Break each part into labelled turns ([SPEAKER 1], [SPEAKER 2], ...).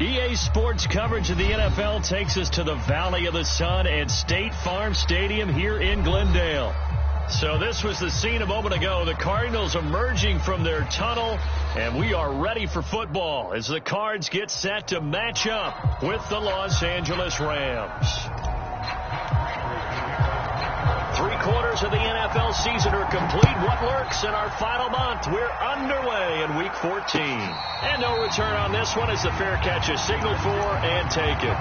[SPEAKER 1] EA Sports coverage of the NFL takes us to the Valley of the Sun and State Farm Stadium here in Glendale. So this was the scene a moment ago. The Cardinals emerging from their tunnel, and we are ready for football as the Cards get set to match up with the Los Angeles Rams. 3/4 of the NFL season are complete. What lurks in our final month? We're underway in Week 14. And no return on this one as the fair catch is signaled for and taken.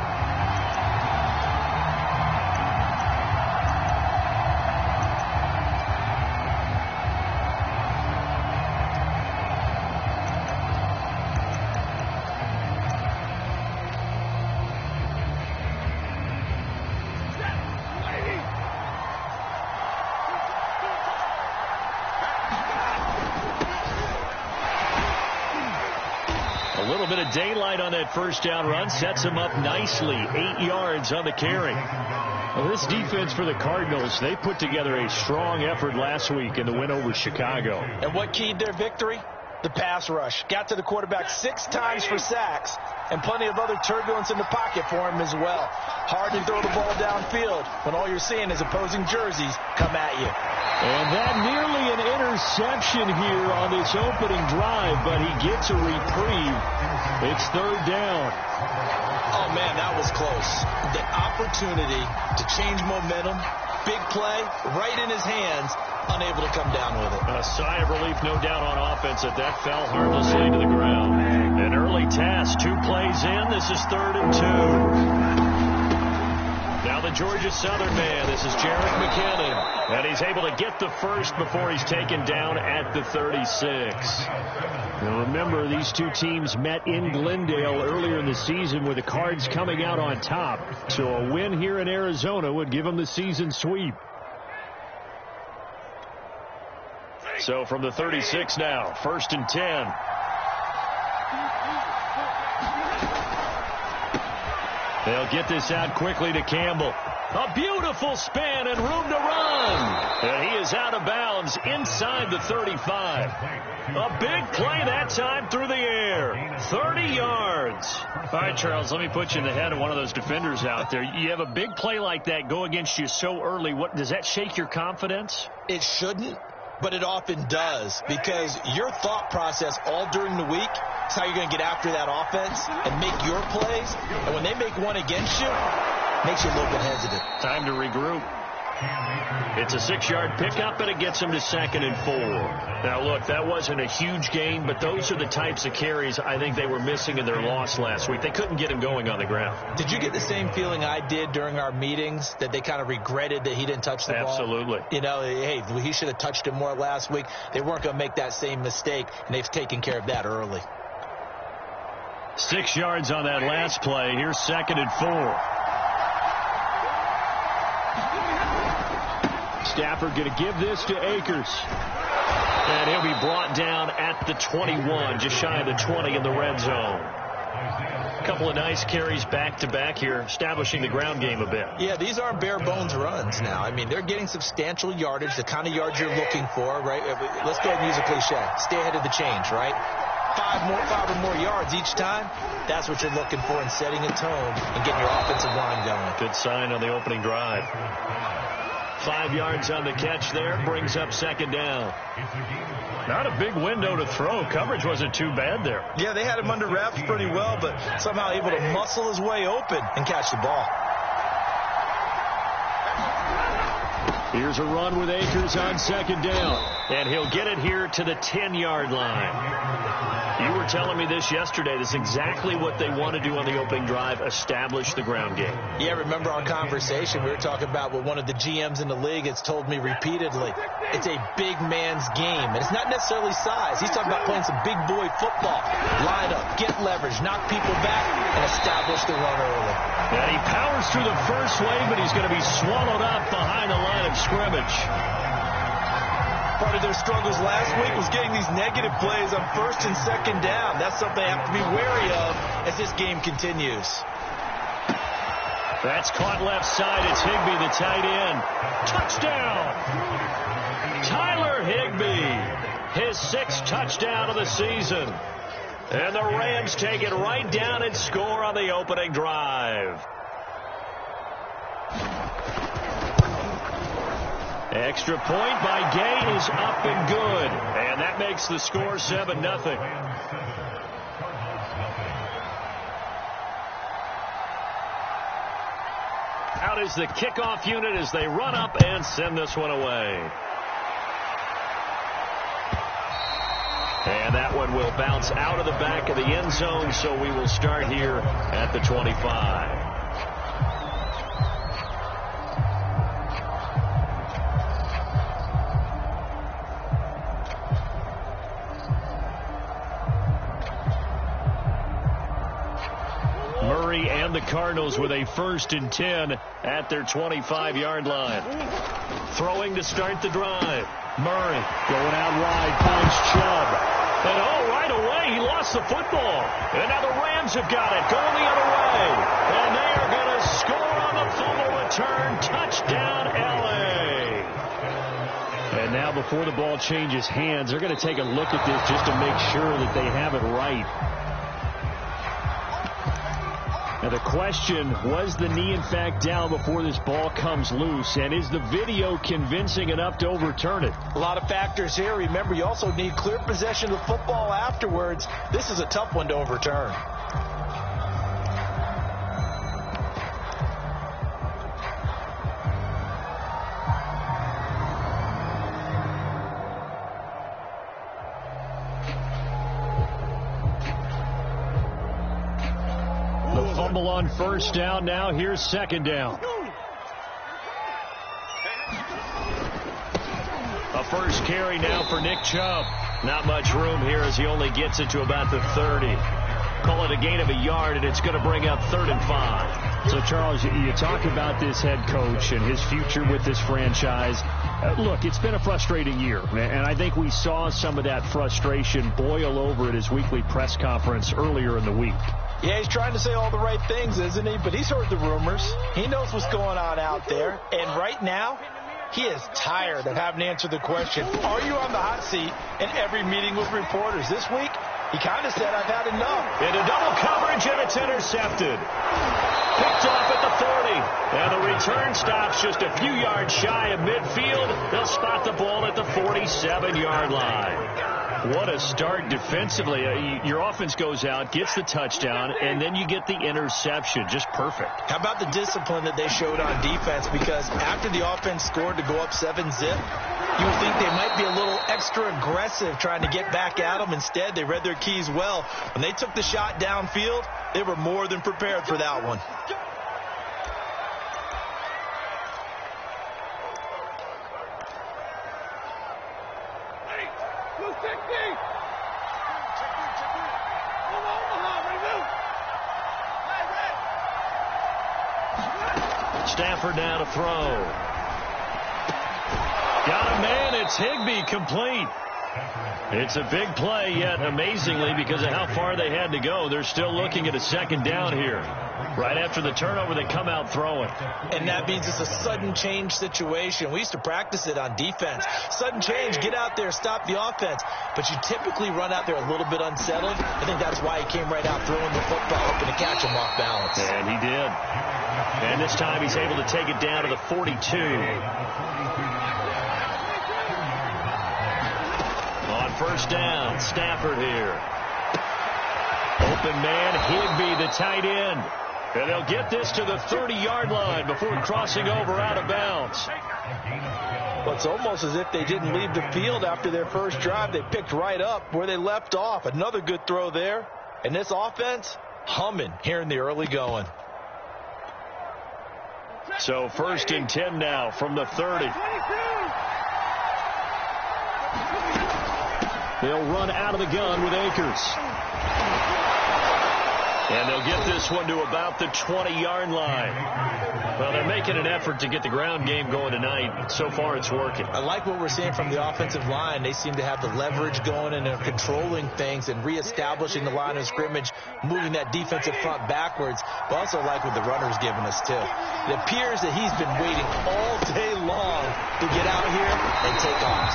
[SPEAKER 1] Daylight on that first down run sets him up nicely. 8 yards on the carry. Well, this defense for the Cardinals, they put together a strong effort last week in the win over Chicago.
[SPEAKER 2] And what keyed their victory? The pass rush. Got to the quarterback 6 times for sacks and plenty of other turbulence in the pocket for him as well. Hard to throw the ball downfield when all you're seeing is opposing jerseys come at you.
[SPEAKER 1] And that nearly an interception here on this opening drive, but he gets a reprieve. It's third down.
[SPEAKER 2] Oh, man, that was close. The opportunity to change momentum, big play, right in his hands, unable to come down with it.
[SPEAKER 1] A sigh of relief, no doubt, on offense that fell harmlessly to the ground. An early task, 2 plays in. This is 3rd and 2. Now the Georgia Southern man, this is Jerick McKinnon. And he's able to get the first before he's taken down at the 36. Now remember, these two teams met in Glendale earlier in the season with the Cards coming out on top. So a win here in Arizona would give them the season sweep. So from the 36 now, 1st and 10. They'll get this out quickly to Campbell. A beautiful spin and room to run. And he is out of bounds inside the 35. A big play that time through the air. 30 yards. All right, Charles, let me put you in the head of one of those defenders out there. You have a big play like that go against you so early. What does that shake your confidence?
[SPEAKER 2] It shouldn't, but it often does, because your thought process all during the week is how you're going to get after that offense and make your plays. And when they make one against you, it makes you a little bit hesitant.
[SPEAKER 1] Time to regroup. It's a 6-yard pickup, and it gets him to 2nd and 4. Now, look, that wasn't a huge gain, but those are the types of carries I think they were missing in their loss last week. They couldn't get him going on the ground.
[SPEAKER 2] Did you get the same feeling I did during our meetings, that they kind of regretted that he didn't touch the ball?
[SPEAKER 1] Absolutely.
[SPEAKER 2] You know, hey, he should have touched him more last week. They weren't going to make that same mistake, and they've taken care of that early.
[SPEAKER 1] 6 yards on that last play. Here's 2nd and 4. Stafford going to give this to Akers. And he'll be brought down at the 21, just shy of the 20 in the red zone. A couple of nice carries back-to-back here, establishing the ground game a bit.
[SPEAKER 2] Yeah, these aren't bare-bones runs now. I mean, they're getting substantial yardage, the kind of yards you're looking for, right? Let's go ahead and use a cliche. Stay ahead of the change, right? 5 or more yards each time. That's what you're looking for in setting a tone and getting your offensive line going.
[SPEAKER 1] Good sign on the opening drive. 5 yards on the catch there, brings up 2nd down. Not a big window to throw. Coverage wasn't too bad there.
[SPEAKER 2] Yeah, they had him under wraps pretty well, but somehow able to muscle his way open and catch the ball.
[SPEAKER 1] Here's a run with Akers on 2nd down, and he'll get it here to the 10-yard line. You were telling me this yesterday. This is exactly what they want to do on the opening drive, establish the ground game.
[SPEAKER 2] Yeah, remember our conversation? We were talking about what one of the GMs in the league has told me repeatedly. It's a big man's game, and it's not necessarily size. He's talking about playing some big boy football. Line up, get leverage, knock people back, and establish the run early.
[SPEAKER 1] And he powers through the first wave, but he's going to be swallowed up behind the line of scrimmage.
[SPEAKER 2] Part of their struggles last week was getting these negative plays on 1st and 2nd down. That's something they have to be wary of as this game continues.
[SPEAKER 1] That's caught left side. It's Higbee, the tight end. Touchdown! Tyler Higbee, his 6th touchdown of the season. And the Rams take it right down and score on the opening drive. Extra point by Gay is up and good. And that makes the score 7-0. Out is the kickoff unit as they run up and send this one away. And that one will bounce out of the back of the end zone, so we will start here at the 25. Murray and the Cardinals with a 1st and 10 at their 25-yard line. Throwing to start the drive. Murray going out wide, finds Chubb. And right away, he lost the football. And now the Rams have got it, going the other way. And they are going to score on the fumble return. Touchdown, L.A. And now before the ball changes hands, they're going to take a look at this just to make sure that they have it right. Now the question, was the knee in fact down before this ball comes loose? And is the video convincing enough to overturn it?
[SPEAKER 2] A lot of factors here. Remember, you also need clear possession of the football afterwards. This is a tough one to overturn.
[SPEAKER 1] Fumble on 1st down. Now here's 2nd down. A first carry now for Nick Chubb. Not much room here as he only gets it to about the 30. Call it a gain of a yard, and it's going to bring up 3rd and 5.
[SPEAKER 3] So, Charles, you talk about this head coach and his future with this franchise. Look, it's been a frustrating year, and I think we saw some of that frustration boil over at his weekly press conference earlier in the week.
[SPEAKER 2] Yeah, he's trying to say all the right things, isn't he? But he's heard the rumors. He knows what's going on out there. And right now, he is tired of having to answer the question, are you on the hot seat in every meeting with reporters? This week, he kind of said, I've had enough.
[SPEAKER 1] Into double coverage, and it's intercepted. Picked off at the 40. And the return stops just a few yards shy of midfield. They'll spot the ball at the 47-yard line. What a start defensively. Your offense goes out, gets the touchdown, and then you get the interception. Just perfect.
[SPEAKER 2] How about the discipline that they showed on defense? Because after the offense scored to go up 7-zip, you would think they might be a little extra aggressive trying to get back at them. Instead, they read their keys well. When they took the shot downfield, they were more than prepared for that one.
[SPEAKER 1] Stafford now to throw. Got a man. It's Higbee, complete. It's a big play, yet amazingly, because of how far they had to go, they're still looking at a 2nd down here. Right after the turnover, they come out throwing.
[SPEAKER 2] And that means it's a sudden change situation. We used to practice it on defense. Sudden change, get out there, stop the offense. But you typically run out there a little bit unsettled. I think that's why he came right out throwing the football, hoping to catch him off balance.
[SPEAKER 1] And he did. And this time he's able to take it down to the 42. On 1st down, Stafford here. Open man, Higbee, the tight end. And they'll get this to the 30-yard line before crossing over out of bounds.
[SPEAKER 2] Well, it's almost as if they didn't leave the field after their first drive. They picked right up where they left off. Another good throw there. And this offense, humming here in the early going.
[SPEAKER 1] So 1st and 10 now from the 30. They'll run out of the gun with Akers. And they'll get this one to about the 20-yard line. Well, they're making an effort to get the ground game going tonight. So far, it's working.
[SPEAKER 2] I like what we're seeing from the offensive line. They seem to have the leverage going and are controlling things and reestablishing the line of scrimmage, moving that defensive front backwards. But also like what the runner's giving us, too. It appears that he's been waiting all day long to get out here and take off.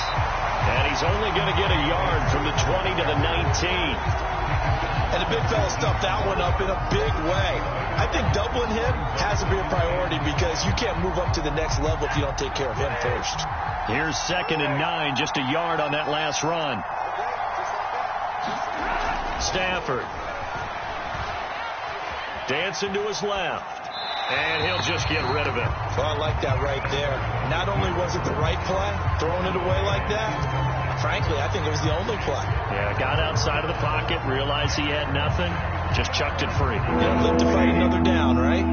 [SPEAKER 1] And he's only going to get a yard from the 20 to the 19.
[SPEAKER 2] And the big fella stuffed that one up in a big way. I think doubling him has to be a priority because you can't move up to the next level if you don't take care of him first.
[SPEAKER 3] Here's 2nd and 9, just a yard on that last run.
[SPEAKER 1] Stafford. Dancing to his left. And he'll just get rid of it.
[SPEAKER 2] Well, I like that right there. Not only was it the right play, throwing it away like that, frankly, I think it was the only play.
[SPEAKER 1] Yeah, got outside of the pocket, realized he had nothing, just chucked it free.
[SPEAKER 2] Yeah, live to fight another down, right?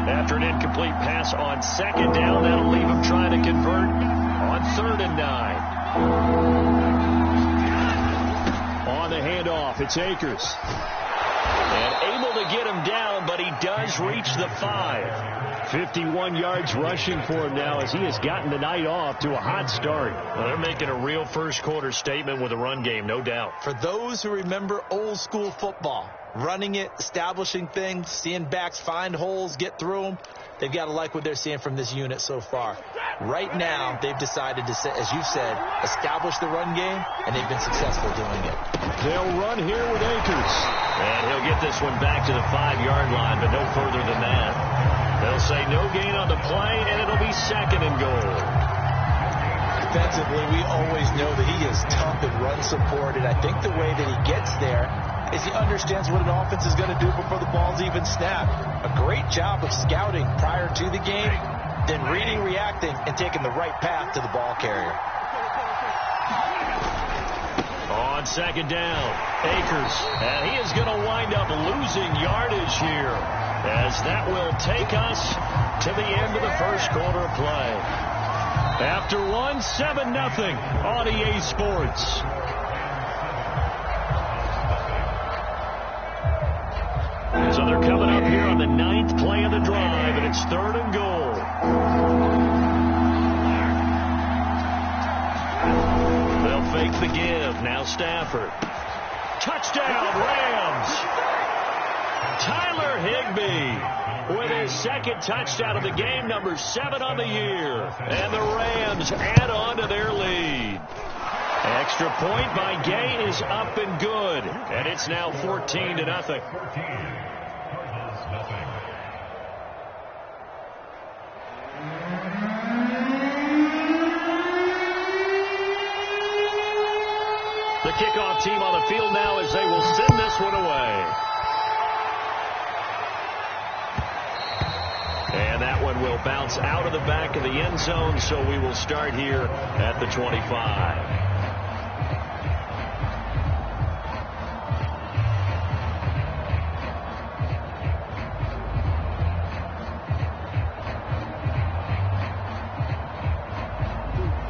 [SPEAKER 1] After an incomplete pass on 2nd down, that'll leave him trying to convert on 3rd and 9.
[SPEAKER 3] On the handoff, it's Akers.
[SPEAKER 1] And able to get him down, but he does reach the 5.
[SPEAKER 3] 51 yards rushing for him now as he has gotten the night off to a hot start.
[SPEAKER 1] Well, they're making a real first-quarter statement with a run game, no doubt.
[SPEAKER 2] For those who remember old-school football, running it, establishing things, seeing backs find holes, get through them, they've got to like what they're seeing from this unit so far. Right now, they've decided to, as you said, establish the run game, and they've been successful doing it.
[SPEAKER 3] They'll run here with Akers.
[SPEAKER 1] And he'll get this one back to the 5-yard line, but no further than that. They'll say no gain on the play, and it'll be 2nd and goal.
[SPEAKER 2] Defensively, we always know that he is tough and run support, and I think the way that he gets there is he understands what an offense is going to do before the ball's even snapped. A great job of scouting prior to the game, then reading, reacting, and taking the right path to the ball carrier.
[SPEAKER 1] On 2nd down, Akers, and he is going to wind up losing yardage here, as that will take us to the end of the first quarter of play. After 7-0 on EA Sports. So they're coming up here on the 9th play of the drive, and it's 3rd and goal. They'll fake the give. Now Stafford. Touchdown, Rams. Tyler Higbee with his 2nd touchdown of the game, number 7 on the year. And the Rams add on to their lead. Extra point by Gay is up and good. And it's now 14-0. The kickoff team on the field now as they will send this one away. And that one will bounce out of the back of the end zone, so we will start here at the 25.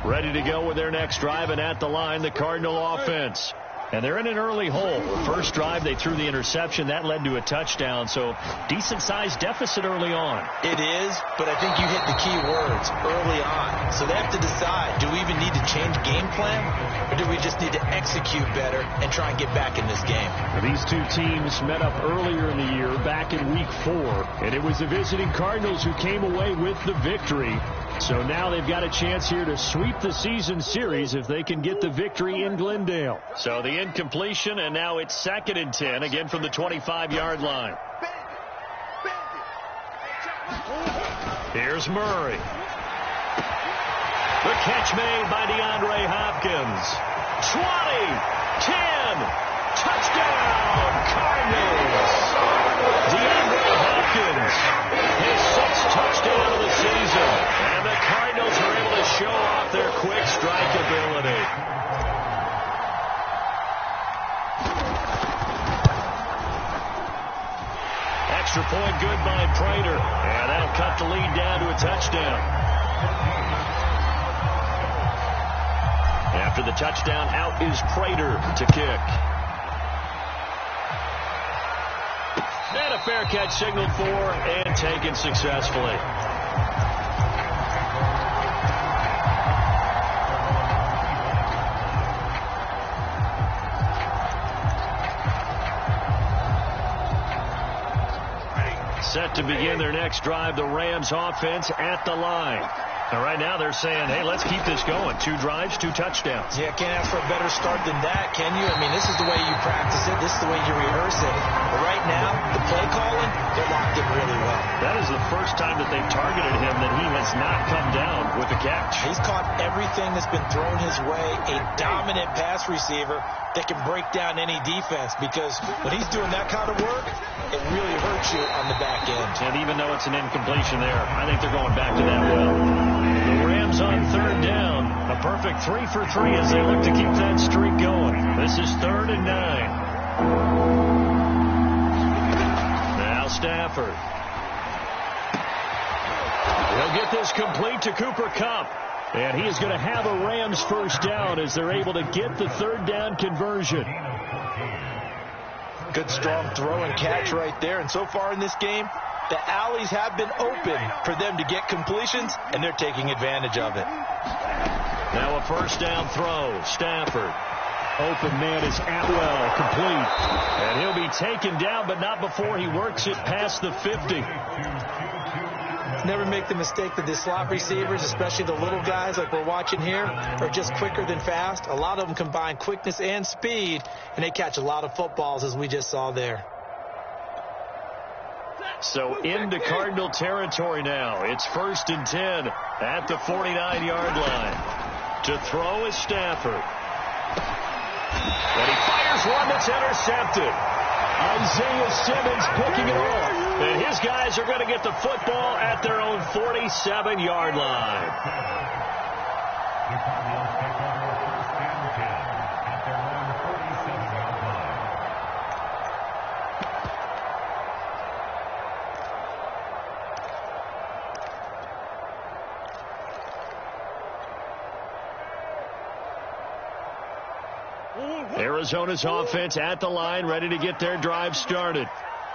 [SPEAKER 1] Ready to go with their next drive, and at the line, the Cardinal offense. And they're in an early hole. The first drive, they threw the interception. That led to a touchdown, so decent-sized deficit early on.
[SPEAKER 2] It is, but I think you hit the key words early on. So they have to decide, do we even need to change game plan, or do we just need to execute better and try and get back in this game?
[SPEAKER 3] These two teams met up earlier in the year, back in Week 4, and it was the visiting Cardinals who came away with the victory. So now they've got a chance here to sweep the season series if they can get the victory in Glendale.
[SPEAKER 1] So the incompletion, and now it's 2nd and 10, again from the 25-yard line. Here's Murray. The catch made by DeAndre Hopkins. 20, 10, touchdown, Cardinals. DeAndre Hopkins, his 6th touchdown of the season. And the Cardinals are able to show off their quick strike ability. Extra point good by Prater. And that'll cut the lead down to a touchdown. After the touchdown, out is Prater to kick. And a fair catch signaled for and taken successfully. Set to begin their next drive, the Rams offense at the line. And right now they're saying, hey, let's keep this going. 2 drives, 2 touchdowns.
[SPEAKER 2] Yeah, can't ask for a better start than that, can you? I mean, this is the way you practice it. This is the way you rehearse it. But right now, the play calling, they're locked in really well.
[SPEAKER 1] That is the first time that they've targeted him that he has not come down with a catch.
[SPEAKER 2] He's caught everything that's been thrown his way. A dominant pass receiver that can break down any defense, because when he's doing that kind of work, it really hurts you on the back end.
[SPEAKER 1] And even though it's an incompletion there, I think they're going back to that well. The Rams on 3rd down. A perfect 3 for 3 as they look to keep that streak going. This is 3rd and 9. Now Stafford. He'll get this complete to Cooper Kupp. And he is going to have a Rams first down as they're able to get the 3rd down conversion.
[SPEAKER 2] Good strong throw and catch right there. And so far in this game, the alleys have been open for them to get completions, and they're taking advantage of it.
[SPEAKER 1] Now a first down throw. Stafford. Open man is Atwell, complete. And he'll be taken down, but not before he works it past the 50.
[SPEAKER 2] Never make the mistake that the slot receivers, especially the little guys like we're watching here, are just quicker than fast. A lot of them combine quickness and speed, and they catch a lot of footballs, as we just saw there.
[SPEAKER 1] So into Cardinal territory now. It's 1st and 10 at the 49-yard line. To throw is Stafford. And he fires one that's intercepted. Isaiah Simmons picking it off. And his guys are going to get the football at their own 47-yard line. Arizona's offense at the line, ready to get their drive started.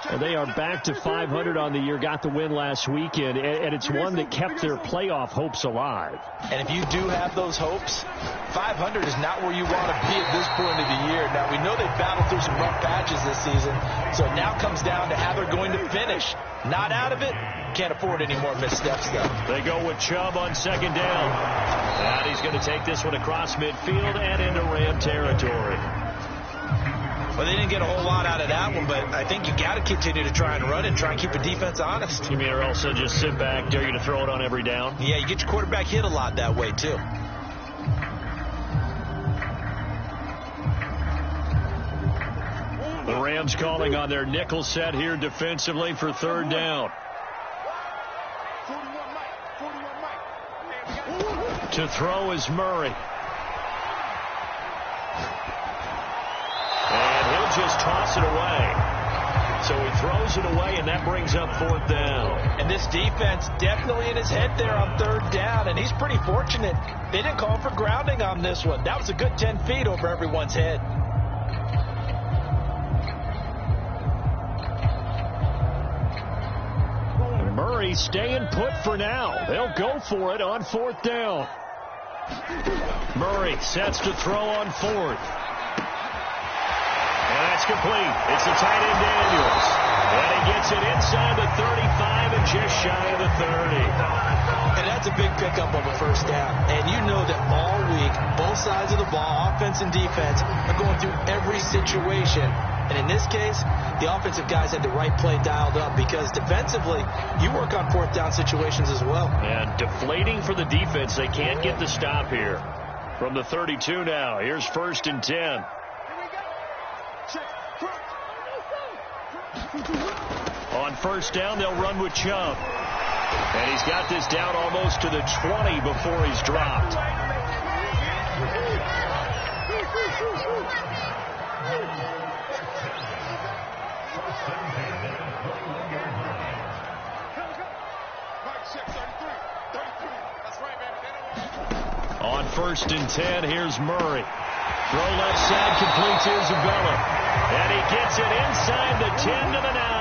[SPEAKER 3] Well, they are back to 500 on the year, got the win last weekend, and it's one that kept their playoff hopes alive.
[SPEAKER 2] And if you do have those hopes, 500 is not where you want to be at this point of the year. Now, we know they've battled through some rough patches this season, so it now comes down to how they're going to finish. Not out of it, can't afford any more missteps, though.
[SPEAKER 1] They go with Chubb on 2nd down. And he's going to take this one across midfield and into Ram territory.
[SPEAKER 2] Well, they didn't get a whole lot out of that one, but I think you got to continue to try and run and try and keep the defense honest.
[SPEAKER 1] You mean, or else just sit back, dare you to throw it on every down?
[SPEAKER 2] Yeah, you get your quarterback hit a lot that way, too.
[SPEAKER 1] The Rams calling on their nickel set here defensively for 3rd down. To throw is Murray. And he'll just toss it away. So he throws it away, and that brings up 4th down.
[SPEAKER 2] And this defense definitely in his head there on 3rd down, and he's pretty fortunate. They didn't call for grounding on this one. That was a good 10 feet over everyone's head.
[SPEAKER 3] Murray staying put for now. They'll go for it on 4th down.
[SPEAKER 1] Murray sets to throw on 4th. And that's complete. It's the tight end Daniels. And he gets it inside the 35 and just shy of the 30.
[SPEAKER 2] And that's a big pickup of a first down. And you know that all week, both sides of the ball, offense and defense, are going through every situation. And in this case, the offensive guys had the right play dialed up, because defensively, you work on 4th down situations as well.
[SPEAKER 1] And deflating for the defense. They can't get the stop here. From the 32 now, here's 1st and 10. On 1st down, they'll run with Chubb. And he's got this down almost to the 20 before he's dropped. On 1st and 10, here's Murray. Throw left side, complete to Isabella. And he gets it inside the 10 to the 9.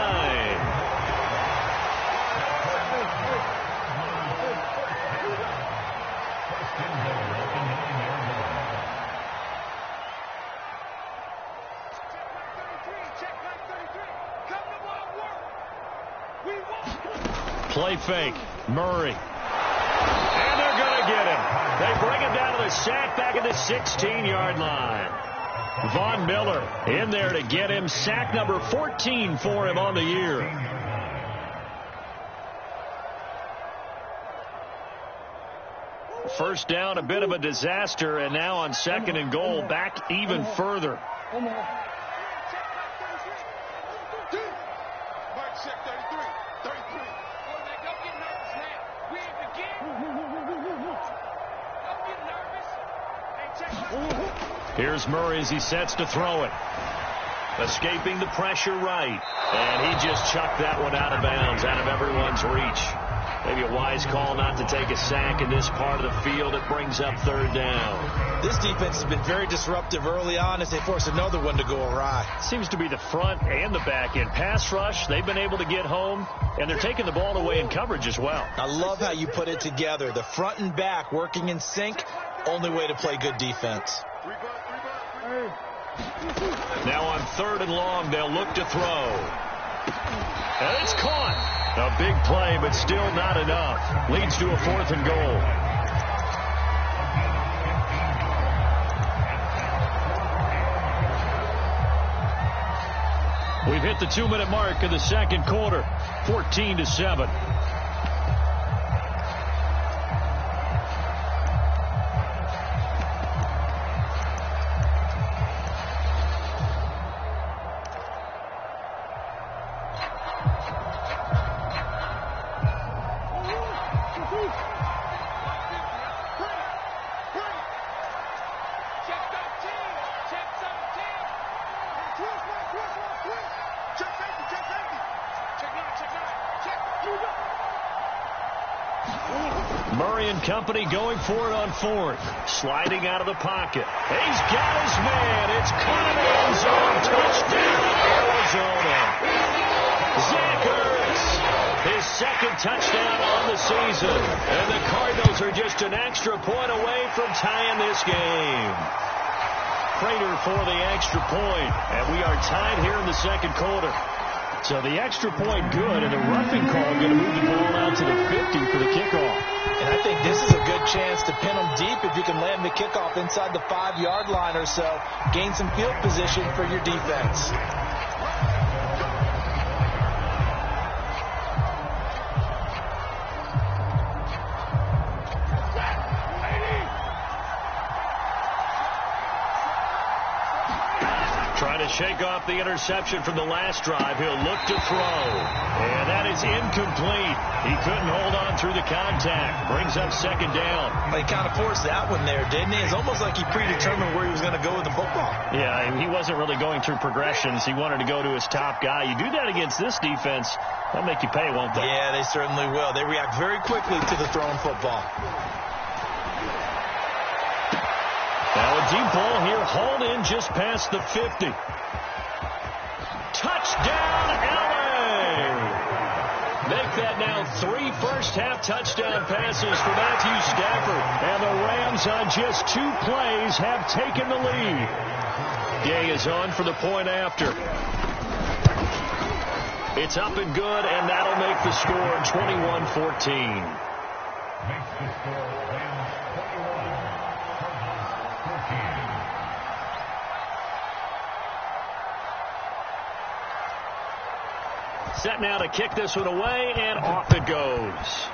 [SPEAKER 1] Play fake. Murray. And They bring him down to the sack back at the 16-yard line. Von Miller in there to get him. Sack number 14 for him on the year. First down, a bit of a disaster, and now on 2nd and goal, back even further. Here's Murray as he sets to throw it. Escaping the pressure right. And he just chucked that one out of bounds, out of everyone's reach. Maybe a wise call not to take a sack in this part of the field. It brings up 3rd down.
[SPEAKER 2] This defense has been very disruptive early on as they force another one to go awry.
[SPEAKER 3] Seems to be the front and the back end. Pass rush, they've been able to get home, and they're taking the ball away in coverage as well.
[SPEAKER 2] I love how you put it together. The front and back working in sync. Only way to play good defense.
[SPEAKER 1] Now on 3rd and long, they'll look to throw. And it's caught. A big play, but still not enough. Leads to a 4th and goal. We've hit the 2-minute mark of the 2nd quarter. 14-7. Murray and company going for it on 4th. Sliding out of the pocket. He's got his man. It's caught in the end zone. Touchdown, Arizona. Zach Ertz, his 2nd touchdown on the season. And the Cardinals are just an extra point away from tying this game. Prater for the extra point. And we are tied here in the 2nd quarter. So the extra point good, and the roughing call going to move the ball out to the 50 for the kickoff.
[SPEAKER 2] And I think this is a good chance to pin them deep if you can land the kickoff inside the 5-yard line or so. Gain some field position for your defense.
[SPEAKER 1] Trying to shake off the interception from the last drive. He'll look to throw. And that is incomplete. He couldn't hold on through the contact. Brings up 2nd down.
[SPEAKER 2] He kind of forced that one there, didn't he? It's almost like he predetermined where he was going to go with the football.
[SPEAKER 3] Yeah, he wasn't really going through progressions. He wanted to go to his top guy. You do that against this defense, they'll make you pay, won't they?
[SPEAKER 2] Yeah, they certainly will. They react very quickly to the thrown football.
[SPEAKER 1] Now a deep ball here, hauled in just past the 50. Touchdown, LA! Make that now 3 first-half touchdown passes for Matthew Stafford. And the Rams on just 2 plays have taken the lead. Gay is on for the point after. It's up and good, and that'll make the score 21-14. Set now to kick this one away, and off it goes.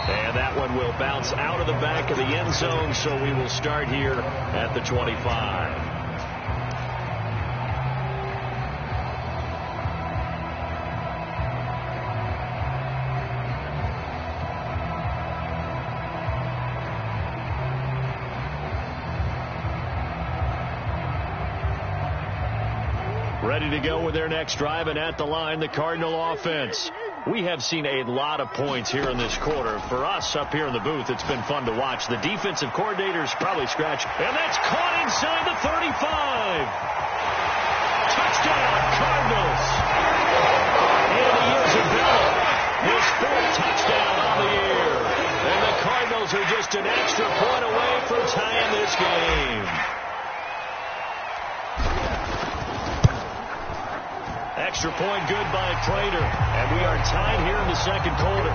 [SPEAKER 1] And that one will bounce out of the back of the end zone, so we will start here at the 25. Ready to go with their next drive, and at the line, the Cardinal offense. We have seen a lot of points here in this quarter. For us up here in the booth, it's been fun to watch. The defensive coordinators probably scratch. And that's caught inside the 35. Touchdown, Cardinals. And Isabella, his 4th touchdown on the year. And the Cardinals are just an extra point away from tying this game. Extra point good by Prater. And we are tied here in the 2nd quarter.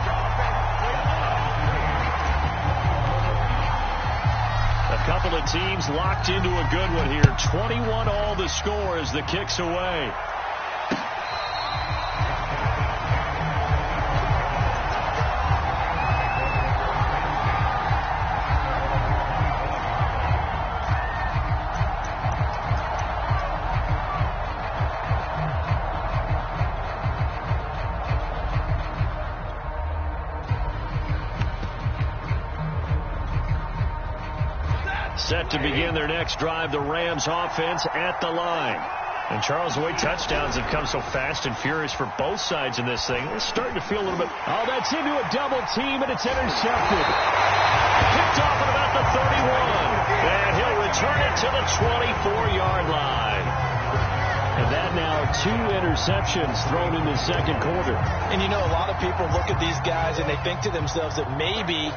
[SPEAKER 1] Couple of teams locked into a good one here. 21 all the score as the kick's away. Set to begin their next drive, the Rams offense at the line. And Charles, the way touchdowns have come so fast and furious for both sides in this thing, it's starting to feel a little bit. Oh, that's into a double team, and it's intercepted. Picked off at about the 31. And he'll return it to the 24-yard line. And that now 2 interceptions thrown in the second quarter.
[SPEAKER 2] And you know, a lot of people look at these guys and they think to themselves that maybe,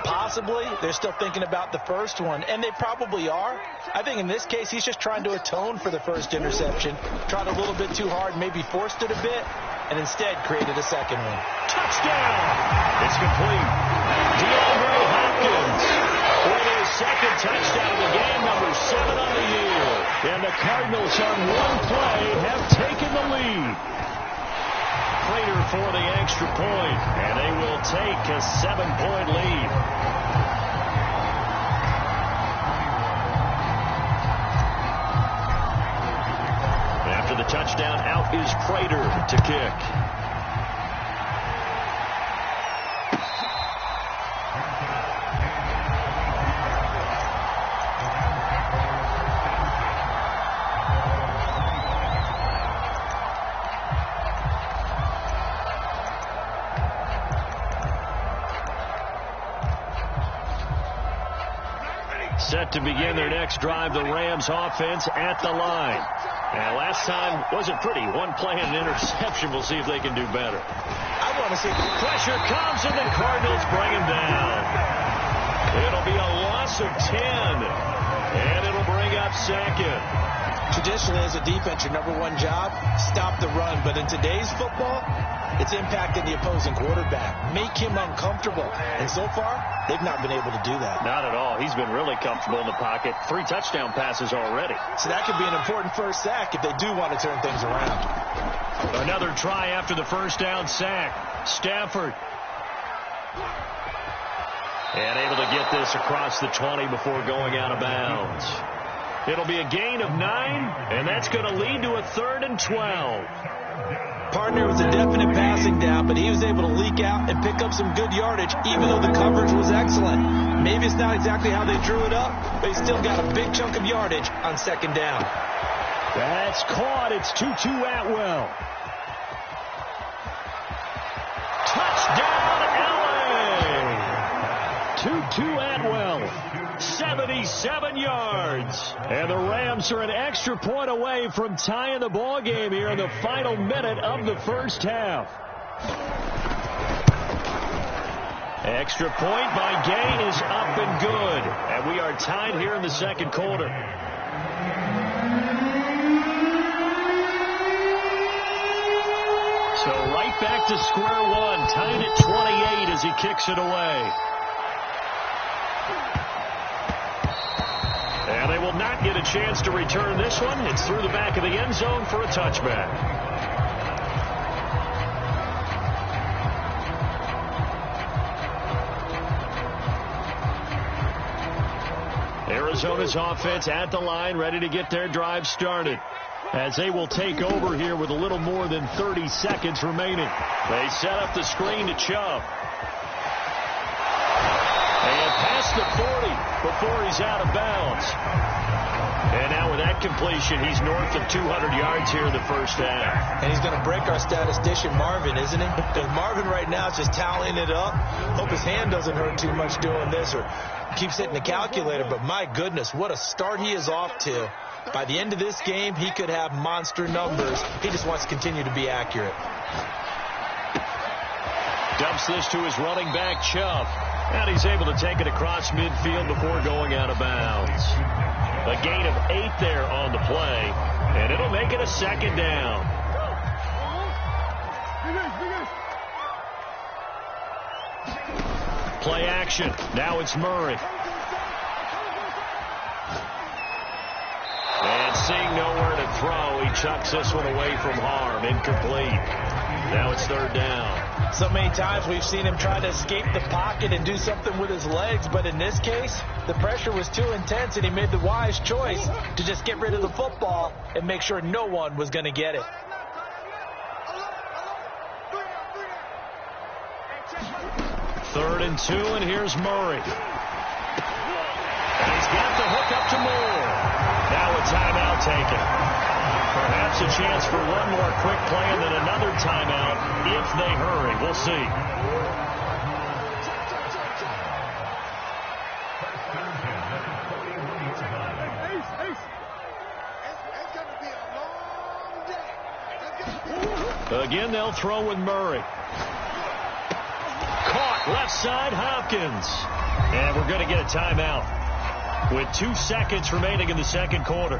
[SPEAKER 2] possibly, they're still thinking about the first one, and they probably are. I think in this case, he's just trying to atone for the first interception, tried a little bit too hard, maybe forced it a bit, and instead created a second one.
[SPEAKER 1] Touchdown! It's complete. DeAndre Hopkins for their second touchdown of the game, number 7 on the year. And the Cardinals on one play have taken the lead. Prater for the extra point, and they will take a 7-point lead. After the touchdown, out is Prater to kick. Set to begin their next drive, the Rams offense at the line. And last time wasn't pretty. One play and an interception. We'll see if they can do better.
[SPEAKER 2] I want to see
[SPEAKER 1] pressure comes, and the Cardinals bring him down. It'll be a loss of 10, and it'll bring up second.
[SPEAKER 2] Traditionally, as a defense, your number one job, stop the run. But in today's football, it's impacting the opposing quarterback. Make him uncomfortable. And so far, they've not been able to do that.
[SPEAKER 1] Not at all. He's been really comfortable in the pocket. 3 touchdown passes already.
[SPEAKER 2] So that could be an important first sack if they do want to turn things around.
[SPEAKER 1] Another try after the first down sack. Stafford. And able to get this across the 20 before going out of bounds. It'll be a gain of 9, and that's going to lead to a 3rd and 12.
[SPEAKER 2] Partner was a definite passing down, but he was able to leak out and pick up some good yardage, even though the coverage was excellent. Maybe it's not exactly how they drew it up, but he still got a big chunk of yardage on 2nd down.
[SPEAKER 3] That's caught. It's Tutu Atwell.
[SPEAKER 1] Touchdown, LA! Tutu Atwell, 77 yards. And the Rams are an extra point away from tying the ball game here in the final minute of the first half. Extra point by Gay is up and good. And we are tied here in the second quarter. So right back to square one, tied at 28 as he kicks it away. And they will not get a chance to return this one. It's through the back of the end zone for a touchback. Arizona's offense at the line, ready to get their drive started, as they will take over here with a little more than 30 seconds remaining. They set up the screen to Chubb. And past the 40 before he's out of bounds. And now with that completion, he's north of 200 yards here in the first half.
[SPEAKER 2] And he's going to break our statistician, Marvin, isn't he? Because Marvin right now is just tallying it up. Hope his hand doesn't hurt too much doing this or keeps hitting the calculator. But my goodness, what a start he is off to. By the end of this game, he could have monster numbers. He just wants to continue to be accurate.
[SPEAKER 1] Dumps this to his running back, Chubb. And he's able to take it across midfield before going out of bounds. A gain of 8 there on the play, and it'll make it a 2nd down. Play action. Now it's Murray. And seeing nowhere to throw, he chucks this one away from harm. Incomplete. Now it's third down.
[SPEAKER 2] So many times we've seen him try to escape the pocket and do something with his legs, but in this case, the pressure was too intense and he made the wise choice to just get rid of the football and make sure no one was going to get it.
[SPEAKER 1] Third and 2, and here's Murray. And he's got the hook up to Moore. Now a timeout taken. Perhaps a chance for one more quick play and then another timeout if they hurry. We'll see. Again, they'll throw with Murray. Caught left side, Hopkins. And we're going to get a timeout with 2 seconds remaining in the second quarter.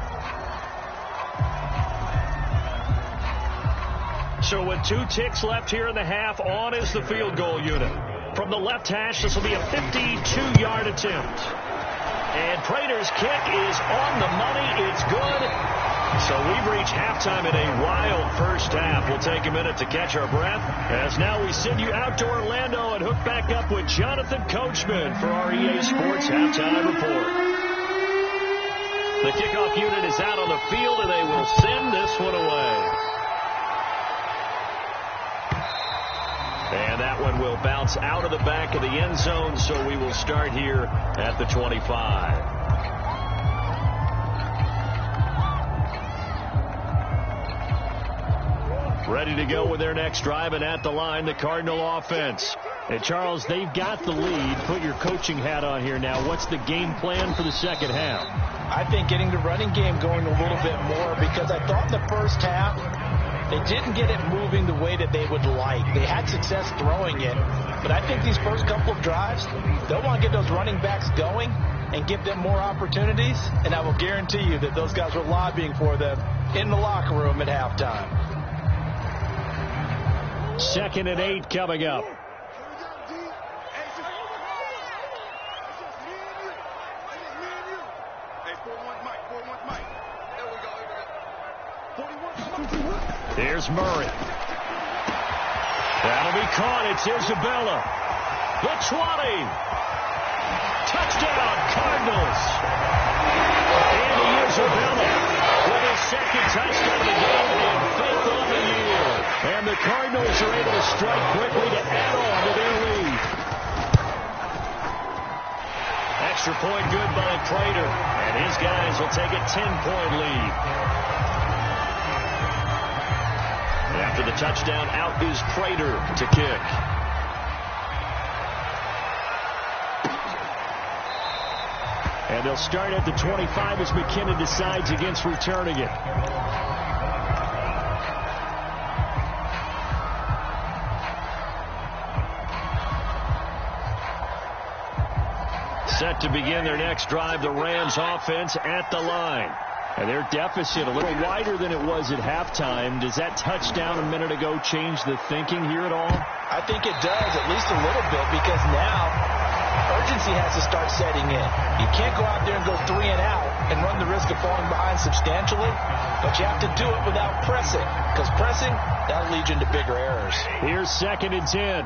[SPEAKER 1] So with 2 ticks left here in the half, on is the field goal unit. From the left hash, this will be a 52-yard attempt. And Prater's kick is on the money. It's good. So we've reached halftime in a wild first half. We'll take a minute to catch our breath, as now we send you out to Orlando and hook back up with Jonathan Coachman for our EA Sports Halftime Report. The kickoff unit is out on the field, and they will send this one away. And that one will bounce out of the back of the end zone, so we will start here at the 25. Ready to go with their next drive, and at the line, the Cardinal offense. And Charles, they've got the lead. Put your coaching hat on here now. What's the game plan for the second half?
[SPEAKER 2] I think getting the running game going a little bit more, because I thought in the first half they didn't get it moving the way that they would like. They had success throwing it, but I think these first couple of drives, they'll want to get those running backs going and give them more opportunities, and I will guarantee you that those guys were lobbying for them in the locker room at halftime.
[SPEAKER 3] 2nd and 8 coming up. Here's Murray. That'll be caught. It's Isabella. The 20. Touchdown, Cardinals. Andy Isabella with his second touchdown of the game and 5th on the year. And the Cardinals are able to strike quickly to add on to their lead. Extra point good by Prater. And his guys will take a 10-point lead. After the touchdown, out is Prater to kick. And they'll start at the 25 as McKinnon decides against returning it. Set to begin their next drive, the Rams offense at the line. And their deficit a little wider than it was at halftime. Does that touchdown a minute ago change the thinking here at all?
[SPEAKER 2] I think it does, at least a little bit, because now urgency has to start setting in. You can't go out there and go 3 and out and run the risk of falling behind substantially, but you have to do it without pressing, because pressing, that'll lead you into bigger errors.
[SPEAKER 3] Here's 2nd and 10.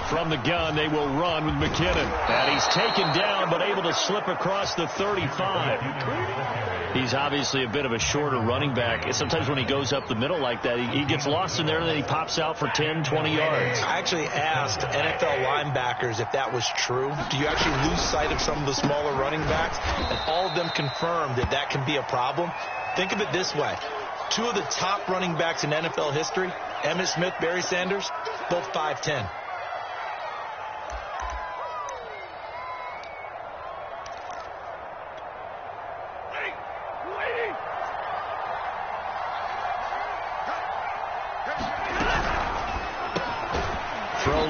[SPEAKER 3] From the gun, they will run with McKinnon. And he's taken down, but able to slip across the 35. He's obviously a bit of a shorter running back. Sometimes when he goes up the middle like that, he gets lost in there, and then he pops out for 10, 20 yards.
[SPEAKER 2] I actually asked NFL linebackers if that was true. Do you actually lose sight of some of the smaller running backs? And all of them confirmed that that can be a problem. Think of it this way. 2 of the top running backs in NFL history, Emmitt Smith, Barry Sanders, both 5'10".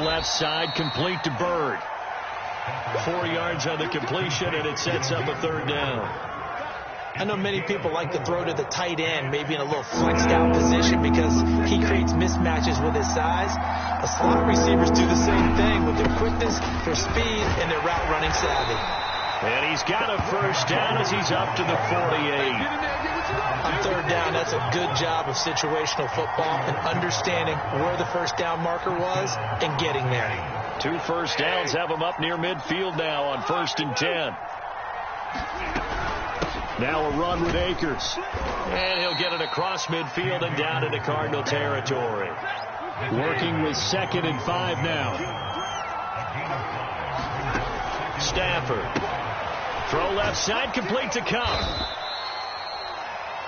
[SPEAKER 3] Left side, complete to Bird. 4 yards on the completion, and it sets up a 3rd down.
[SPEAKER 2] I know many people like to throw to the tight end, maybe in a little flexed out position because he creates mismatches with his size. The slot receivers do the same thing with their quickness, their speed, and their route running savvy.
[SPEAKER 1] And he's got a first down as he's up to the 48.
[SPEAKER 2] On third down, that's a good job of situational football and understanding where the first down marker was and getting there.
[SPEAKER 1] 2 first downs have him up near midfield now on 1st and 10. Now a run with Akers. And he'll get it across midfield and down into Cardinal territory.
[SPEAKER 3] Working with 2nd and 5 now.
[SPEAKER 1] Stafford. Throw left side, complete to Cup.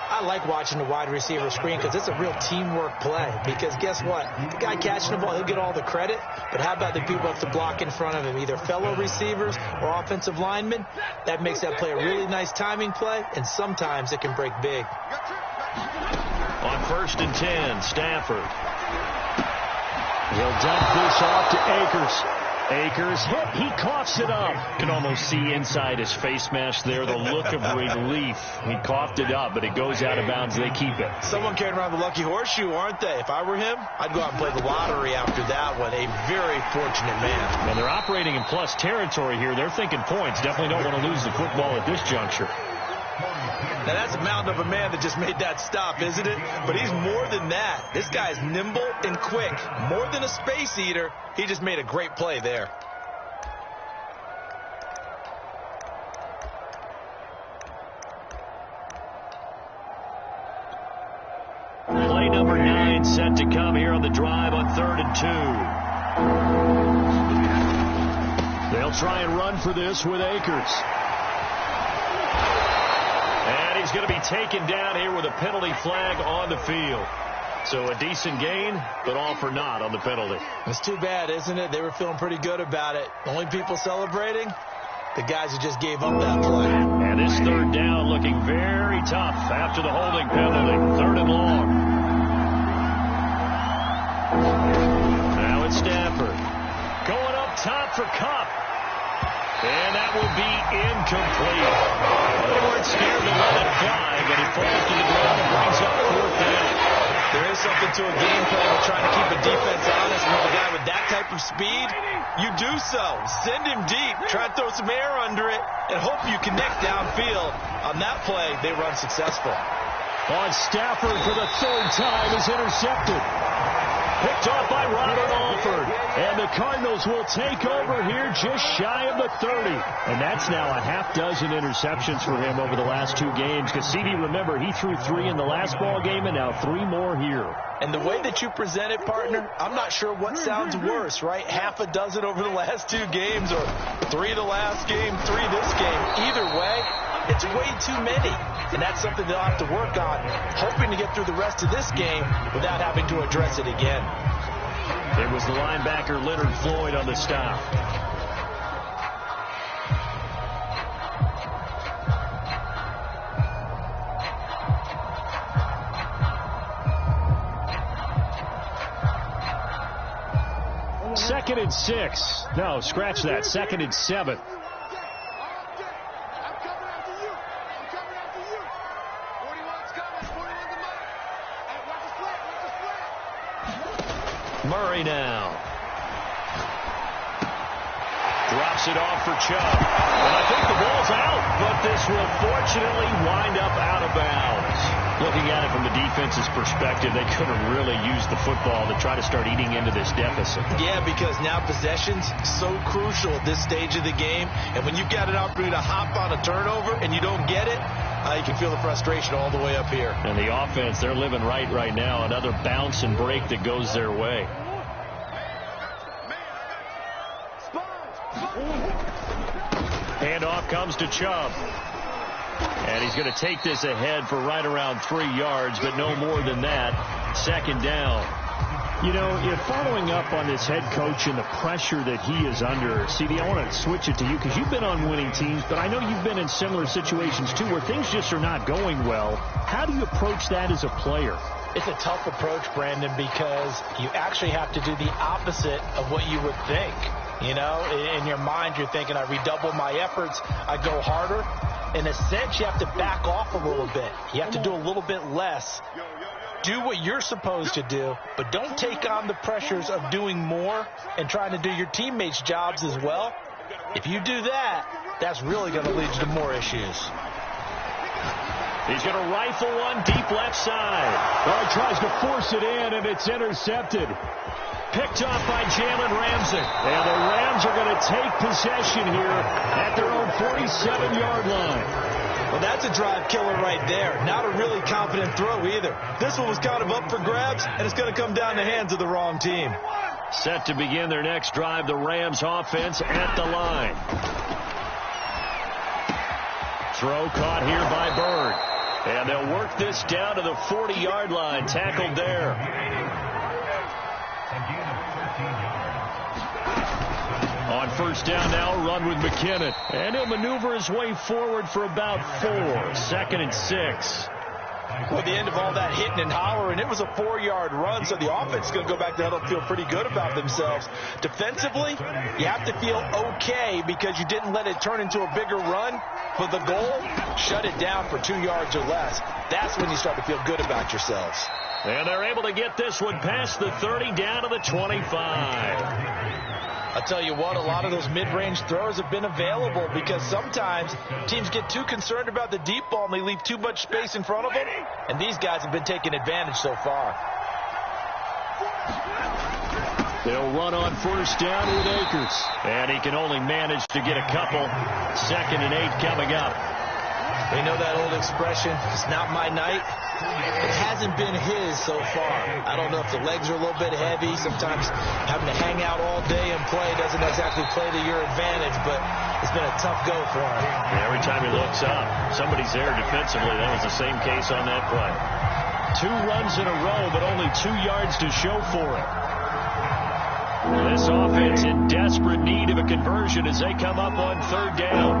[SPEAKER 2] I like watching the wide receiver screen because it's a real teamwork play. Because guess what? The guy catching the ball, he'll get all the credit. But how about the people who have to block in front of him, either fellow receivers or offensive linemen? That makes that play a really nice timing play, and sometimes it can break big.
[SPEAKER 1] On 1st and 10, Stafford.
[SPEAKER 3] He'll dump this off to Akers. Akers hit. He coughs it up. You can almost see inside his face mask there the look of relief. He coughed it up, but it goes out of bounds. They keep it.
[SPEAKER 2] Someone carrying around the lucky horseshoe, aren't they? If I were him, I'd go out and play the lottery after that one. A very fortunate man.
[SPEAKER 3] And they're operating in plus territory here. They're thinking points. Definitely don't want to lose the football at this juncture.
[SPEAKER 2] Now, that's a mountain of a man that just made that stop, isn't it? But he's more than that. This guy's nimble and quick. More than a space eater. He just made a great play there.
[SPEAKER 1] Play number 9 set to come here on the drive on 3rd and 2. They'll try and run for this with Akers. And he's going to be taken down here with a penalty flag on the field. So a decent gain, but all for naught on the penalty.
[SPEAKER 2] It's too bad, isn't it? They were feeling pretty good about it. Only people celebrating, the guys who just gave up that play.
[SPEAKER 1] And this 3rd down looking very tough after the holding penalty. 3rd and long. Now it's Stafford. Going up top for Cup. And that will be incomplete. They weren't scared to let it fly, but it falls to the ground and brings up 4th down.
[SPEAKER 2] There is something to a game plan of trying to keep a defense honest. With a guy with that type of speed, you do so. Send him deep. Try to throw some air under it and hope you connect downfield. On that play, they run successful.
[SPEAKER 3] On Stafford for the 3rd time is intercepted.
[SPEAKER 1] Picked off by Robert Alford.
[SPEAKER 3] And the Cardinals will take over here just shy of the 30. And that's now a half dozen interceptions for him over the last 2 games. Because CD, remember, he threw 3 in the last ball game and now 3 more here.
[SPEAKER 2] And the way that you present it, partner, I'm not sure what sounds worse, right? Half a dozen over the last 2 games or 3 the last game, 3 this game. Either way, it's way too many. And that's something they'll have to work on, hoping to get through the rest of this game without having to address it again.
[SPEAKER 1] It was the linebacker Leonard Floyd on the stop.
[SPEAKER 3] Second and 6. No, scratch that. 2nd and 7.
[SPEAKER 1] Murray now. Drops it off for Chubb. And I think the ball's out, but this will fortunately wind up out of bounds. Looking at it from the defense's perspective, they could have really used the football to try to start eating into this deficit.
[SPEAKER 2] Yeah, because now possession's so crucial at this stage of the game. And when you've got an opportunity to hop on a turnover and you don't get it, you can feel the frustration all the way up here.
[SPEAKER 1] And the offense, they're living right now. Another bounce and break that goes their way. Handoff comes to Chubb. And he's going to take this ahead for right around 3 yards, but no more than that. 2nd down.
[SPEAKER 3] You know, if following up on this head coach and the pressure that he is under, CD, I want to switch it to you because you've been on winning teams, but I know you've been in similar situations too where things just are not going well. How do you approach that as a player?
[SPEAKER 2] It's a tough approach, Brandon, because you actually have to do the opposite of what you would think. You know, in your mind, you're thinking, I redouble my efforts, I go harder. In a sense, you have to back off a little bit. You have to do a little bit less. Do what you're supposed to do, but don't take on the pressures of doing more and trying to do your teammates' jobs as well. If you do that, that's really going to lead you to more issues.
[SPEAKER 3] He's going to rifle one deep left side. Well, he tries to force it in, and it's intercepted. Picked off by Jalen Ramsey. And the Rams are going to take possession here at their own 47-yard line.
[SPEAKER 2] Well, that's a drive killer right there. Not a really confident throw either. This one was kind of up for grabs, and it's going to come down the hands of the wrong team.
[SPEAKER 3] Set to begin their next drive, the Rams offense at the line. Throw caught here by Bird. And they'll work this down to the 40-yard line. Tackled there. On first down now, run with McKinnon. And he'll maneuver his way forward for about 4. 2nd and 6.
[SPEAKER 2] Well, at the end of all that hitting and hollering, it was a 4-yard run, so the offense is going to go back there and feel pretty good about themselves. Defensively, you have to feel okay because you didn't let it turn into a bigger run. But the goal, shut it down for 2 yards or less. That's when you start to feel good about yourselves.
[SPEAKER 3] And they're able to get this one past the 30 down to the 25.
[SPEAKER 2] I'll tell you what, a lot of those mid-range throws have been available because sometimes teams get too concerned about the deep ball and they leave too much space in front of them, and these guys have been taking advantage so far.
[SPEAKER 3] They'll run on first down with Akers, and he can only manage to get a couple. 2nd and 8 coming up.
[SPEAKER 2] They know that old expression, it's not my night. It hasn't been his so far. I don't know if the legs are a little bit heavy. Sometimes having to hang out all day and play doesn't exactly play to your advantage, but it's been a tough go for him.
[SPEAKER 3] Yeah, every time he looks up, somebody's there defensively. That was the same case on that play. 2 runs in a row, but only 2 yards to show for it. This offense in desperate need of a conversion as they come up on 3rd down.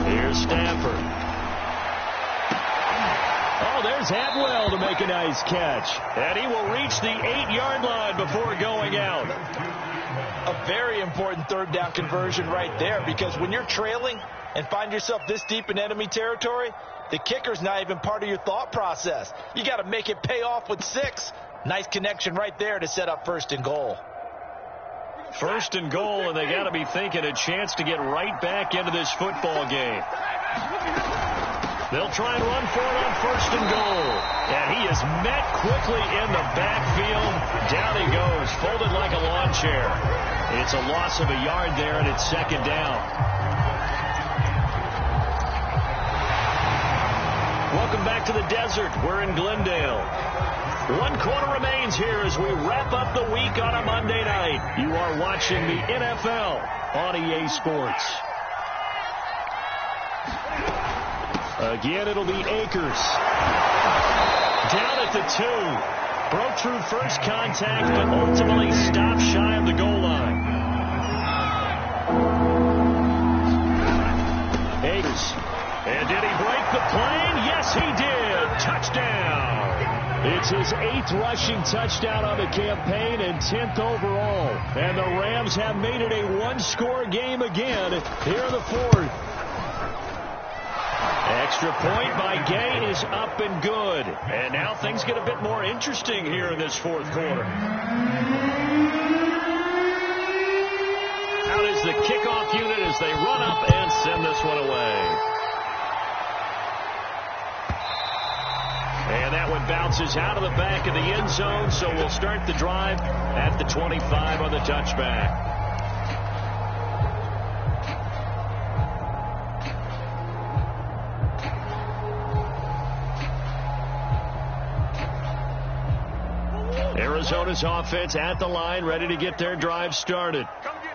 [SPEAKER 3] Here's Stafford. Oh, there's Atwell to make a nice catch. And he will reach the 8-yard line before going out.
[SPEAKER 2] A very important 3rd down conversion right there, because when you're trailing and find yourself this deep in enemy territory, the kicker's not even part of your thought process. You got to make it pay off with 6. Nice connection right there to set up 1st and goal.
[SPEAKER 3] 1st and goal, and they got to be thinking a chance to get right back into this football game. They'll try and run for it on 1st and goal. And he is met quickly in the backfield. Down he goes, folded like a lawn chair. It's a loss of a yard there, and it's 2nd down. Welcome back to the desert. We're in Glendale. 1 quarter remains here as we wrap up the week on a Monday night. You are watching the NFL on EA Sports. Again, it'll be Akers. Down at the 2. Broke through first contact, but ultimately stopped shy of the goal line. Akers. And did he break the plane? Yes, he did. Touchdown. It's his 8th rushing touchdown on the campaign and 10th overall. And the Rams have made it a 1-score game again here in the 4th. Extra point by Gay is up and good. And now things get a bit more interesting here in this 4th quarter. Out is the kickoff unit as they run up and send this one away. And that one bounces out of the back of the end zone, so we'll start the drive at the 25 on the touchback. Arizona's offense at the line, ready to get their drive started.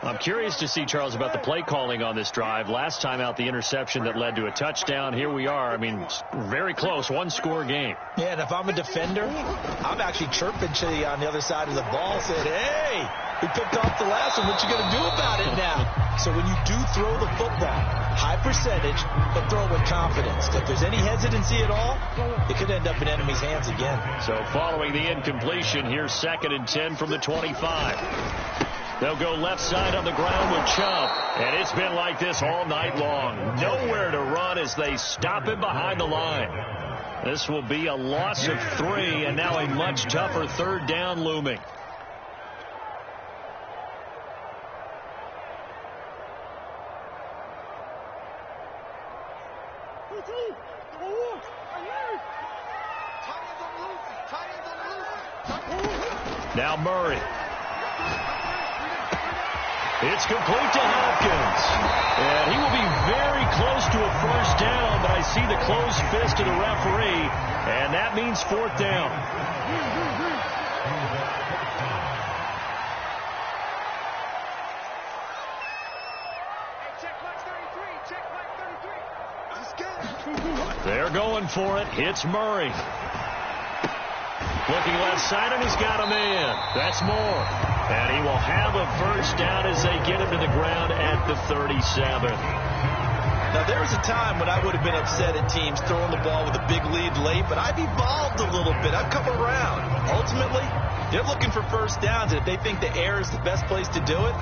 [SPEAKER 3] I'm curious to see, Charles, about the play calling on this drive. Last time out, the interception that led to a touchdown. Here we are. I mean, very close, 1-score game.
[SPEAKER 2] Yeah, and if I'm a defender, I'm actually chirping to you on the other side of the ball, saying, hey, we picked off the last one. What you going to do about it now? So when you do throw the football, high percentage, but throw it with confidence. If there's any hesitancy at all, it could end up in enemy's hands again.
[SPEAKER 3] So following the incompletion, here's 2nd and 10 from the 25.
[SPEAKER 1] They'll go left side on the ground with Chubb. And it's been like this all night long. Nowhere to run as they stop him behind the line. This will be a loss of 3, and now a much tougher third down looming. Now Murray. It's complete to Hopkins. And he will be very close to a first down, but I see the closed fist of the referee, and that means 4th down. They're going for it. It's Murray. Looking left side, and he's got a man. That's Moore. And he will have a first down as they get him to the ground at the 37.
[SPEAKER 2] Now, there was a time when I would have been upset at teams throwing the ball with a big lead late, but I've evolved a little bit. I've come around. Ultimately, they're looking for first downs, and if they think the air is the best place to do it,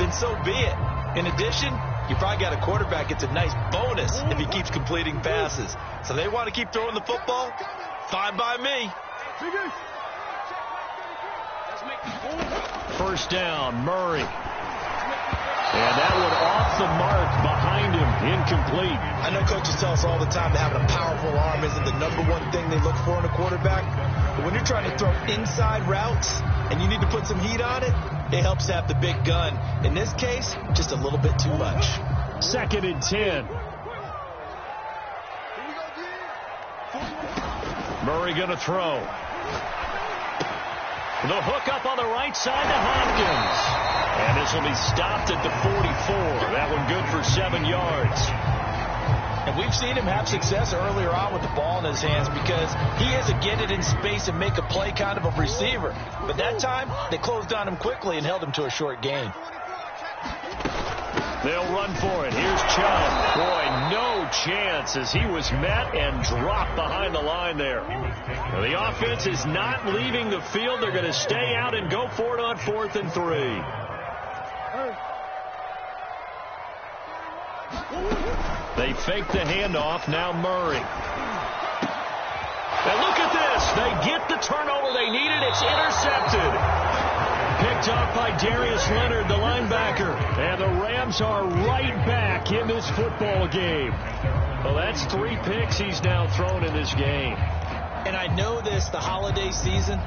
[SPEAKER 2] then so be it. In addition, you probably got a quarterback. It's a nice bonus if he keeps completing passes. So they want to keep throwing the football? Fine by me.
[SPEAKER 1] First down, Murray. And that one off the mark behind him, incomplete.
[SPEAKER 2] I know coaches tell us all the time that having a powerful arm isn't the #1 thing they look for in a quarterback. But when you're trying to throw inside routes and you need to put some heat on it, it helps to have the big gun. In this case, just a little bit too much.
[SPEAKER 3] 2nd and 10.
[SPEAKER 1] Murray going to throw. The hook up on the right side to Hopkins. And this will be stopped at the 44. That one good for 7 yards.
[SPEAKER 2] And we've seen him have success earlier on with the ball in his hands because he is a get it in space and make a play kind of a receiver. But that time, they closed on him quickly and held him to a short gain.
[SPEAKER 1] They'll run for it. Here's Chubb. Boy, no chance as he was met and dropped behind the line there. Now, the offense is not leaving the field. They're going to stay out and go for it on 4th and 3. They fake the handoff. Now Murray. And look at this. They get the turnover they needed. It's intercepted. Picked up by Darius Leonard, the linebacker. And the Rams are right back in this football game. Well, that's 3 picks he's now thrown in this game.
[SPEAKER 2] And I know this, the holiday season,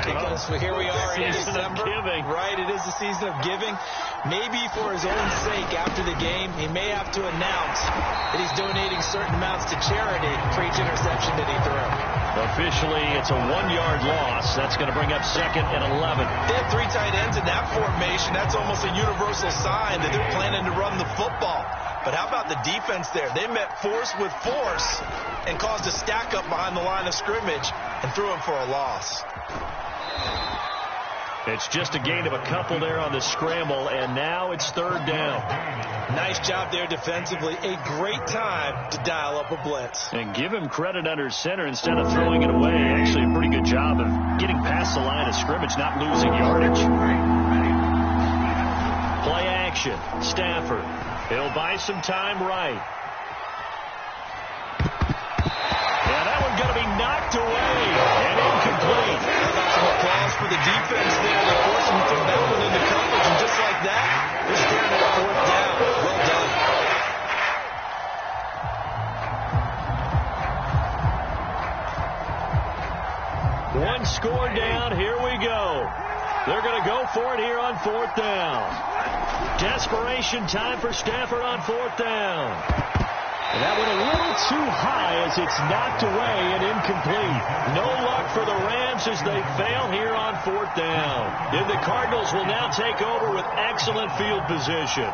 [SPEAKER 2] because here we are in December. Right, it is the season of giving. Maybe for his own sake after the game, he may have to announce that he's donating certain amounts to charity for each interception that he threw.
[SPEAKER 1] Officially, it's a 1-yard loss. That's going to bring up 2nd and 11.
[SPEAKER 2] They have 3 tight ends in that formation. That's almost a universal sign that they're planning to run the football. But how about the defense there? They met force with force and caused a stack up behind the line of scrimmage and threw him for a loss.
[SPEAKER 1] It's just a gain of a couple there on the scramble, and now it's 3rd down.
[SPEAKER 2] Nice job there defensively. A great time to dial up a blitz.
[SPEAKER 1] And give him credit under center instead of throwing it away. Actually, a pretty good job of getting past the line of scrimmage, not losing yardage. Play action. Stafford. He'll buy some time right. And that one going to be knocked away and incomplete.
[SPEAKER 2] How about some applause for the defense there? They forced him to throw that one into coverage, and just like that, they're staring at 4th down. Well done.
[SPEAKER 1] One score down. Here we go. They're going to go for it here on 4th down. Desperation time for Stafford on 4th down. And that went a little too high as it's knocked away and incomplete. No luck for the Rams as they fail here on 4th down. And the Cardinals will now take over with excellent field position.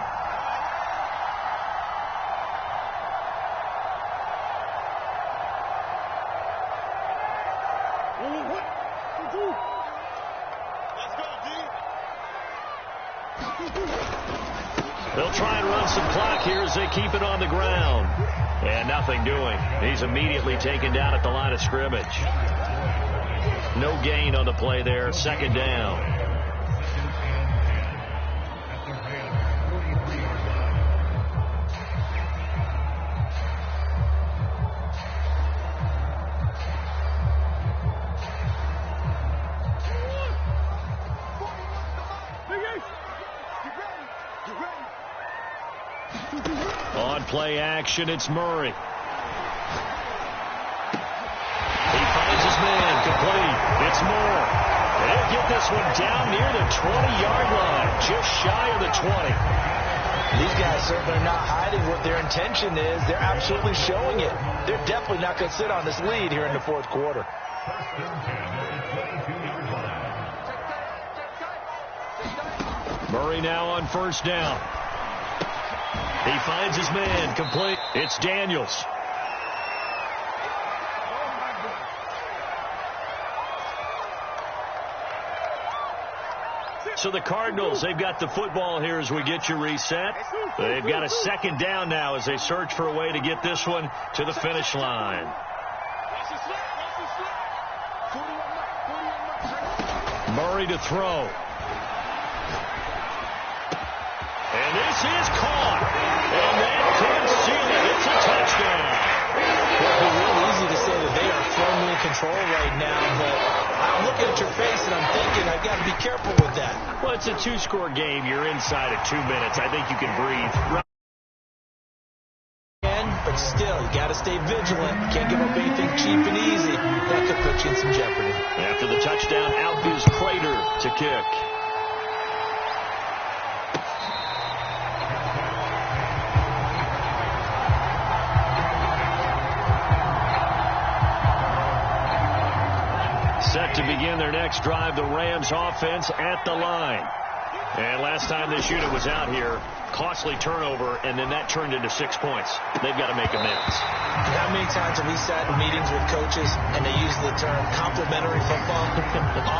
[SPEAKER 1] They'll try and run some clock here as they keep it on the ground. And nothing doing. He's immediately taken down at the line of scrimmage. No gain on the play there. 2nd down. On play action, it's Murray. He finds his man, complete. It's Moore. They'll get this one down near the 20-yard line, just shy of the 20.
[SPEAKER 2] These guys certainly are not hiding what their intention is. They're absolutely showing it. They're definitely not going to sit on this lead here in the fourth quarter.
[SPEAKER 1] Murray now on first down. He finds his man, complete. It's Daniels. So the Cardinals, they've got the football here as we get you reset. They've got a second down now as they search for a way to get this one to the finish line. Murray to throw. And this is caught. And that could seal it. It's a touchdown.
[SPEAKER 2] It'd be real easy to say that they are firmly in control right now, but I'm looking at your face and I'm thinking I've got to be careful with that.
[SPEAKER 1] Well, it's a two-score game. You're inside at 2 minutes. I think you can breathe.
[SPEAKER 2] But still, you got to stay vigilant. You can't give up anything cheap and easy. That could put you in some jeopardy.
[SPEAKER 1] After the touchdown, out is Prater to kick. Set to begin their next drive, the Rams offense at the line. And last time this unit was out here, costly turnover, and then that turned into 6 points. They've got to make amends.
[SPEAKER 2] How many times have we sat in meetings with coaches and they use the term complementary football?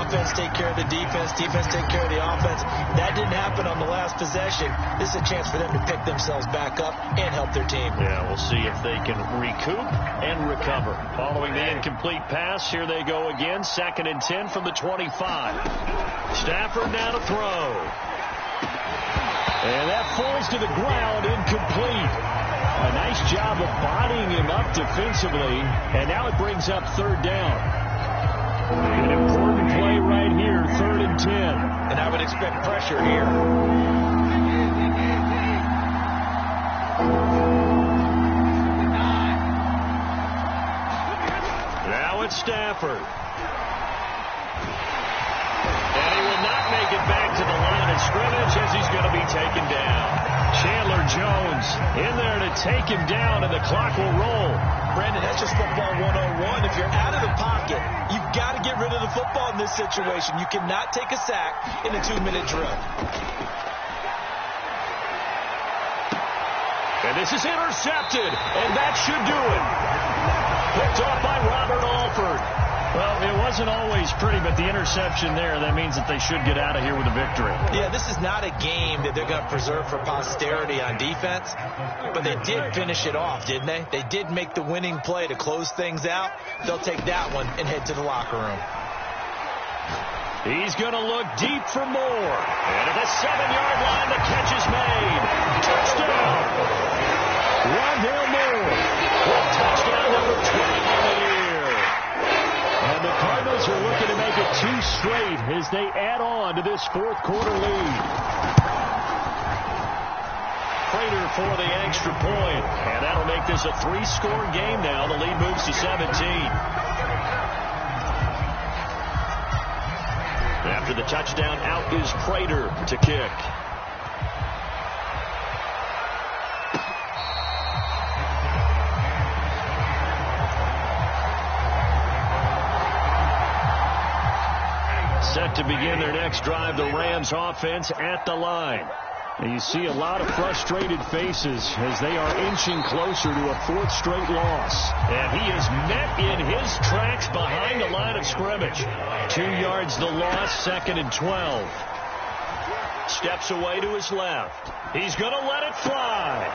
[SPEAKER 2] Offense take care of the defense, defense take care of the offense. That didn't happen on the last possession. This is a chance for them to pick themselves back up and help their team.
[SPEAKER 1] Yeah, we'll see if they can recoup and recover. Following the incomplete pass, here they go again. 2nd and 10 from the 25. Stafford now to throw. And that falls to the ground, incomplete. A nice job of bodying him up defensively, and now it brings up 3rd down. An important play right here, 3rd and 10.
[SPEAKER 2] And I would expect pressure here.
[SPEAKER 1] Now it's Stafford. And he will not make it back to the line of scrimmage as he's going to be taken down. Chandler Jones in there to take him down, and the clock will roll.
[SPEAKER 2] Brandon, that's just football 101. If you're out of the pocket, you've got to get rid of the football in this situation. You cannot take a sack in a 2-minute drill.
[SPEAKER 1] And this is intercepted, and that should do it. Picked off by Robert Alford. Well, it wasn't always pretty, but the interception there, that means that they should get out of here with a victory.
[SPEAKER 2] Yeah, this is not a game that they're going to preserve for posterity on defense, but they did finish it off, didn't they? They did make the winning play to close things out. They'll take that one and head to the locker room.
[SPEAKER 1] He's going to look deep for more. And at the 7-yard line, the catch is made. Touchdown! Rondale Moore with touchdown number 20 on the year. And the Cardinals are looking to make it 2 straight as they add on to this 4th quarter lead. Prater for the extra point. And that'll make this a 3-score game now. The lead moves to 17. After the touchdown, out is Prater to kick. Set to begin their next drive, the Rams offense at the line. And you see a lot of frustrated faces as they are inching closer to a 4th straight loss. And he is met in his tracks behind the line of scrimmage. 2 yards the loss, 2nd and 12. Steps away to his left. He's going to let it fly.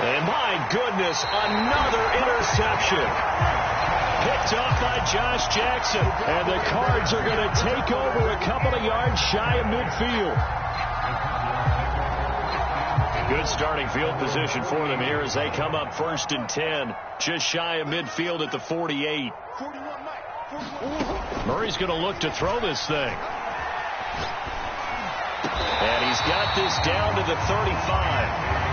[SPEAKER 1] And my goodness, another interception. Picked off by Josh Jackson. And the Cards are going to take over a couple of yards shy of midfield. Good starting field position for them here as they come up 1st and 10. Just shy of midfield at the 48. Murray's going to look to throw this thing. And he's got this down to the 35.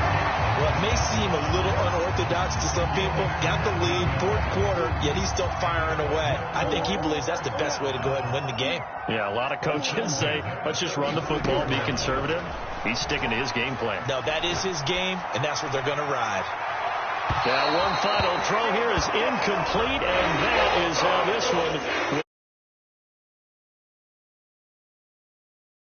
[SPEAKER 2] Well, it may seem a little unorthodox to some people. Got the lead, fourth quarter, yet he's still firing away. I think he believes that's the best way to go ahead and win the game.
[SPEAKER 1] Yeah, a lot of coaches say, let's just run the football, be conservative. He's sticking to his game plan.
[SPEAKER 2] No, that is his game, and that's what they're going to ride.
[SPEAKER 1] Now, one final throw here is incomplete, and that is how this one